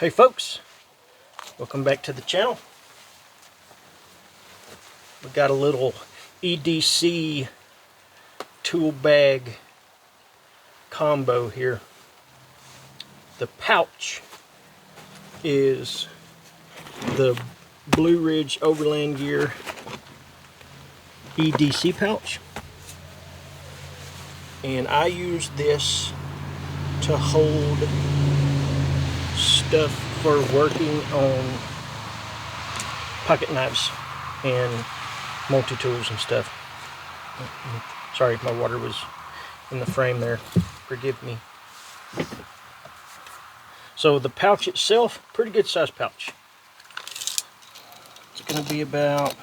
Hey folks, welcome back to the channel. We got a little EDC tool bag combo here. The pouch is the Blue Ridge Overland Gear EDC pouch, and I use this to hold stuff for working on pocket knives and multi-tools and stuff. Sorry, my water was in the frame there. Forgive me. So the pouch itself, pretty good size pouch. It's going to be about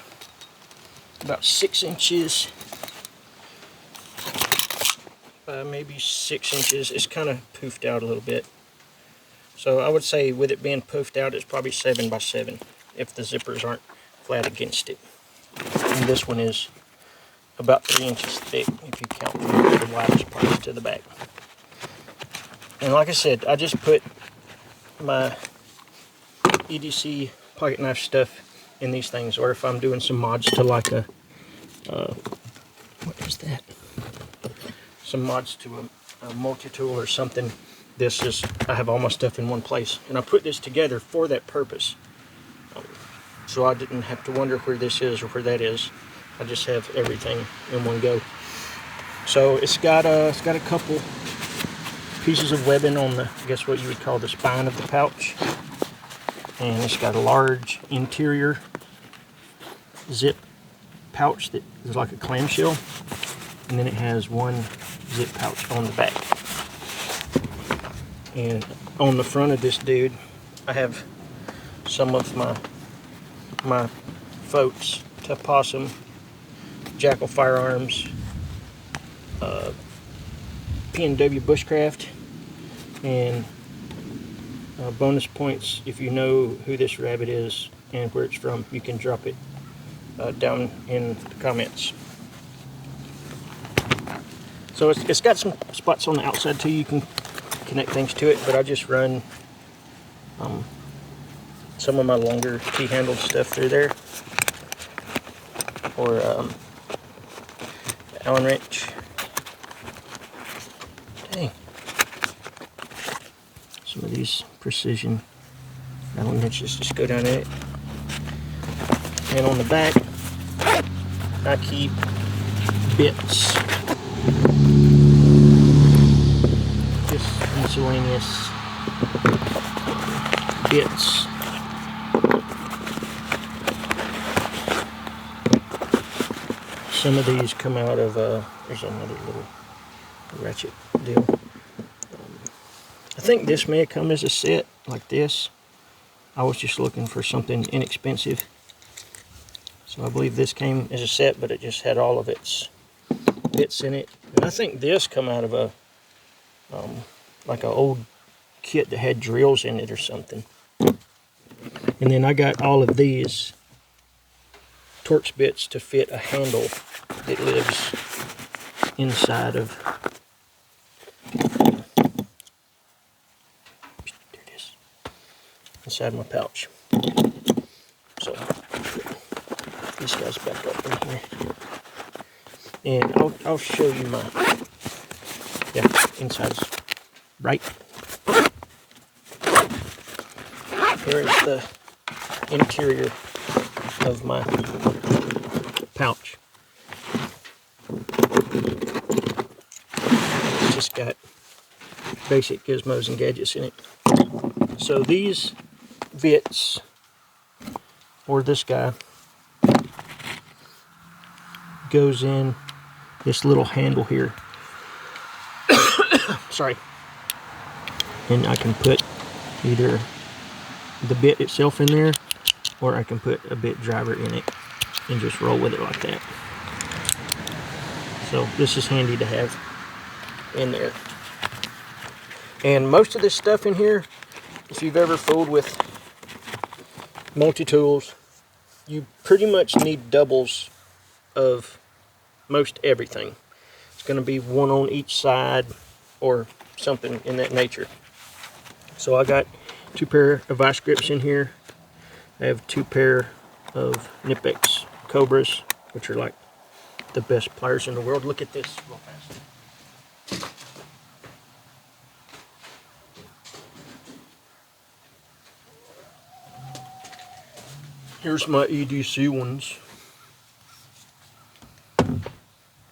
6 inches, maybe 6 inches. It's kind of poofed out a little bit. So I would say with it being poofed out, it's probably 7 by 7 if the zippers aren't flat against it. And this one is about 3 inches thick if you count from the widest part to the back. And like I said, I just put my EDC pocket knife stuff in these things, or if I'm doing some mods to like a what is that? Some mods to a multi-tool or something. This is, I have all my stuff in one place, and I put this together for that purpose. So I didn't have to wonder where this is or where that is. I just have everything in one go. So it's got a couple pieces of webbing on the, I guess what you would call the spine of the pouch, and it's got a large interior zip pouch that is like a clamshell, and then it has one zip pouch on the back. And on the front of this dude, I have some of my folks, Tough Possum, Jackal Firearms, P&W Bushcraft, and bonus points if you know who this rabbit is and where it's from. You can drop it down in the comments. So it's got some spots on the outside too. You can connect things to it, but I just run some of my longer T-handled stuff through there, or Allen wrench. Dang. Some of these precision Allen wrenches just go down in it. And on the back, I keep bits. Just miscellaneous bits. Some of these come out of, there's another little ratchet deal. I think this may have come as a set, like this. I was just looking for something inexpensive. So I believe this came as a set, but it just had all of its bits in it. And I think this come out of a, like an old kit that had drills in it or something. And then I got all of these Torx bits to fit a handle that lives inside of, there it is, inside my pouch. So put these guys back up in here, and I'll show you my, yeah, inside's right. Here is the interior of my pouch. It's just got basic gizmos and gadgets in it. So these bits, or this guy, goes in this little handle here. Sorry. And I can put either the bit itself in there, or I can put a bit driver in it and just roll with it like that. So this is handy to have in there. And most of this stuff in here, if you've ever fooled with multi-tools, you pretty much need doubles of most everything. It's going to be one on each side or something in that nature. So I got 2 pair of vice grips in here. I have 2 pair of Nipex Cobras, which are like the best pliers in the world. Look at this real fast. Here's my EDC ones.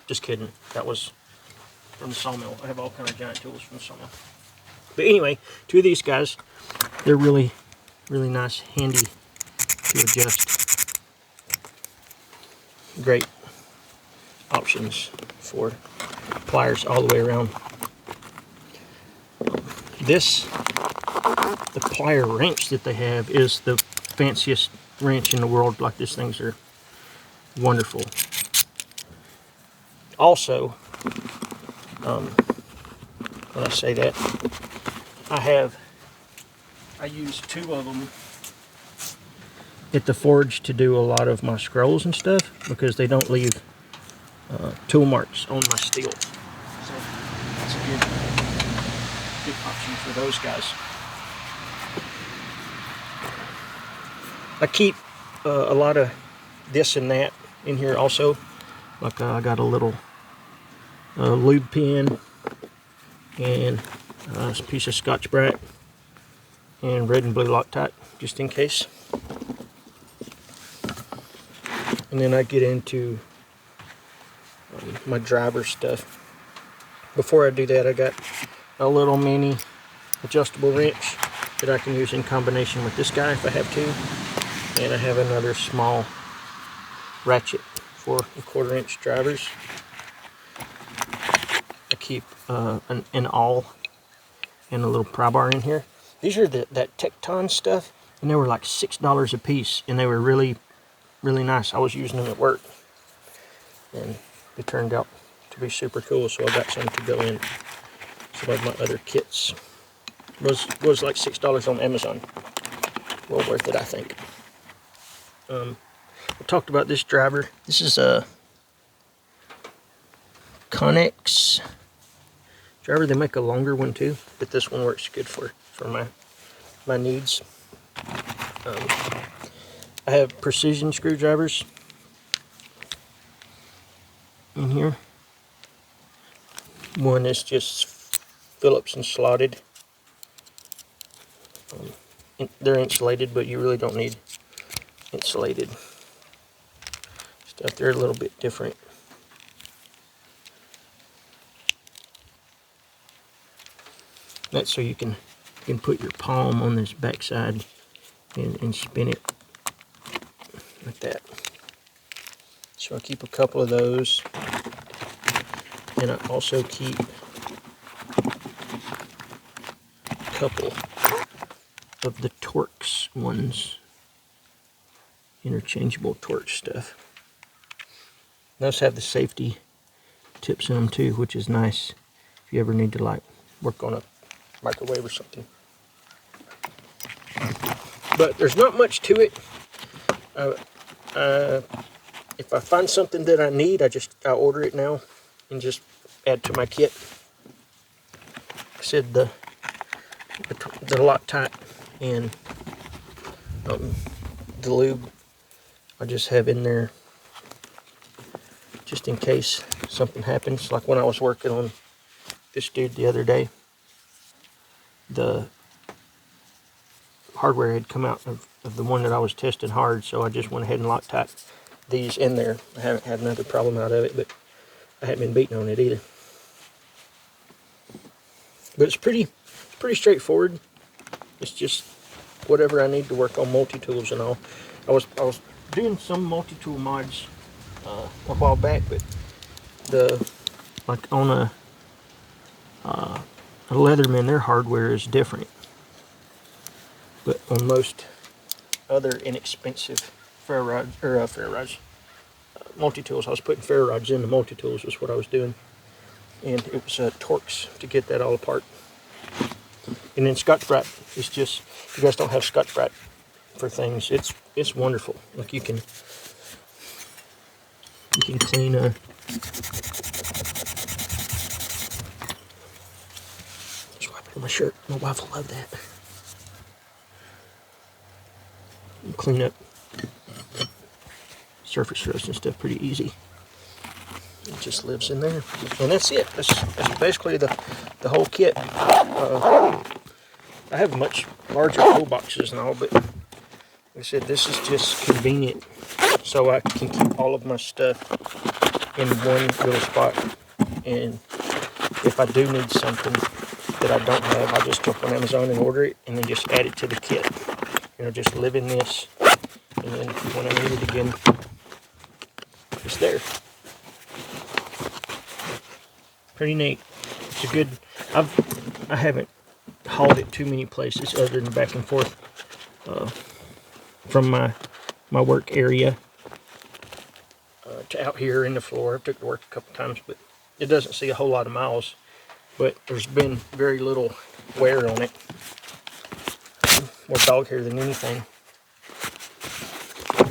Just kidding. That was from the sawmill. I have all kind of giant tools from the sawmill. But anyway, 2 of these guys, they're really, really nice, handy to adjust. Great options for pliers all the way around. The plier wrench that they have is the fanciest wrench in the world. Like, these things are wonderful. Also, when I say that, I use 2 of them at the forge to do a lot of my scrolls and stuff, because they don't leave tool marks on my steel. So that's a good option for those guys. I keep a lot of this and that in here also. Like, I got a little lube pen and a piece of Scotch-Brite and red and blue Loctite, just in case. And then I get into my driver stuff. Before I do that, I got a little mini adjustable wrench that I can use in combination with this guy if I have to. And I have another small ratchet for 1/4 inch drivers. I keep an awl and a little pry bar in here. These are that thatone stuff, and they were like $6 a piece, and they were really, really nice. I was using them at work, and they turned out to be super cool, so I got some to go in some of my other kits. Was like $6 on Amazon. Well worth it, I think. I talked about this driver. This is a Connex driver. They make a longer one too, but this one works good for my needs. I have precision screwdrivers in here. One is just Phillips and slotted. They're insulated, but you really don't need insulated stuff. They're a little bit different. That's so you can put your palm on this backside and spin it like that. So I keep a couple of those, and I also keep a couple of the Torx ones, interchangeable Torx stuff. Those have the safety tips in them too, which is nice if you ever need to like work on a microwave or something. But there's not much to it. If I find something that I need, I order it now and just add to my kit. Like I said, the Loctite and the lube I just have in there just in case something happens. Like when I was working on this dude the other day, the hardware had come out of the one that I was testing hard, so I just went ahead and Loctite these in there. I haven't had another problem out of it, but I haven't been beaten on it either. But it's pretty straightforward. It's just whatever I need to work on multi-tools and all. I was doing some multi-tool mods a while back, but like on a Leatherman, their hardware is different. But on most other inexpensive multi-tools, I was putting ferro rods in the multi-tools was what I was doing. And it was Torx to get that all apart. And then Scotch-Brite is just, if you guys don't have Scotch-Brite for things, it's wonderful. Like you can clean a just wipe it on my shirt. My wife will love that. clean up surface rust and stuff pretty easy. It just lives in there, and that's it. That's basically the whole kit. I have much larger toolboxes and all, but like I said, this is just convenient, so I can keep all of my stuff in one little spot. And if I do need something that I don't have, I just jump on Amazon and order it, and then just add it to the kit. You know, just live in this, and then when I need it again, it's there. Pretty neat. It's a good. I haven't hauled it too many places other than back and forth from my work area to out here in the floor. I've took it to work a couple times, but it doesn't see a whole lot of miles. But there's been very little wear on it. More dog hair than anything.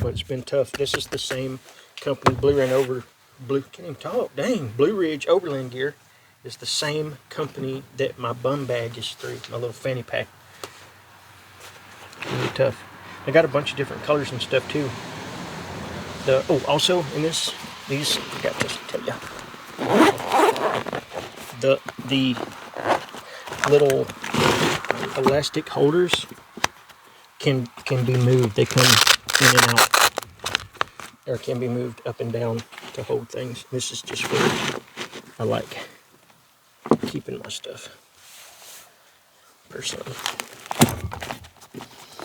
But it's been tough. This is the same company, can't even talk, dang. Blue Ridge Overland Gear is the same company that my bum bag is through, my little fanny pack. Really tough. I got a bunch of different colors and stuff too. Also in these, I got this to tell you. The little elastic holders can be moved. They come in and out, or can be moved up and down to hold things. This is just where I like keeping my stuff, personally.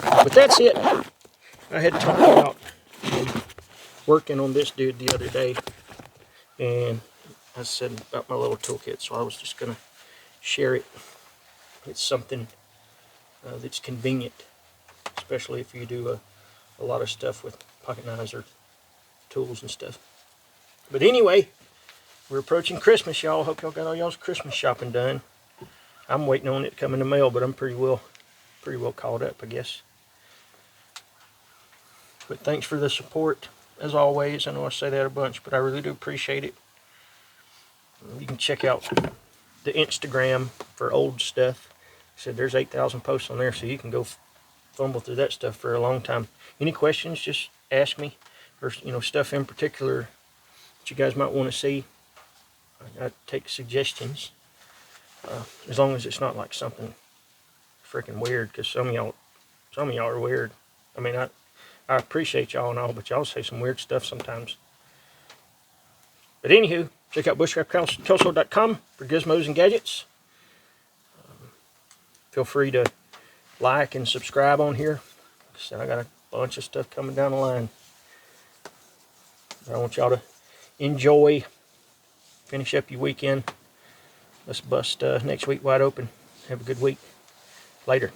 But that's it. I had talked about working on this dude the other day, and I said about my little toolkit, so I was just gonna share it. It's something that's convenient, especially if you do a lot of stuff with pocket knives or tools and stuff. But anyway, we're approaching Christmas, y'all. Hope y'all got all y'all's Christmas shopping done. I'm waiting on it to come in the mail, but I'm pretty well caught up, I guess. But thanks for the support, as always. I know I say that a bunch, but I really do appreciate it. You can check out the Instagram for old stuff. I said there's 8,000 posts on there, so you can go fumble through that stuff for a long time. Any questions, just ask me, or stuff in particular that you guys might want to see. I take suggestions, as long as it's not like something freaking weird, because some of y'all are weird. I mean, I appreciate y'all and all, but y'all say some weird stuff sometimes. But anywho, check out bushcraftkelso.com for gizmos and gadgets. Feel free to like and subscribe on here. Like I said, I got a bunch of stuff coming down the line. I want y'all to enjoy, finish up your weekend. Let's bust next week wide open. Have a good week. Later.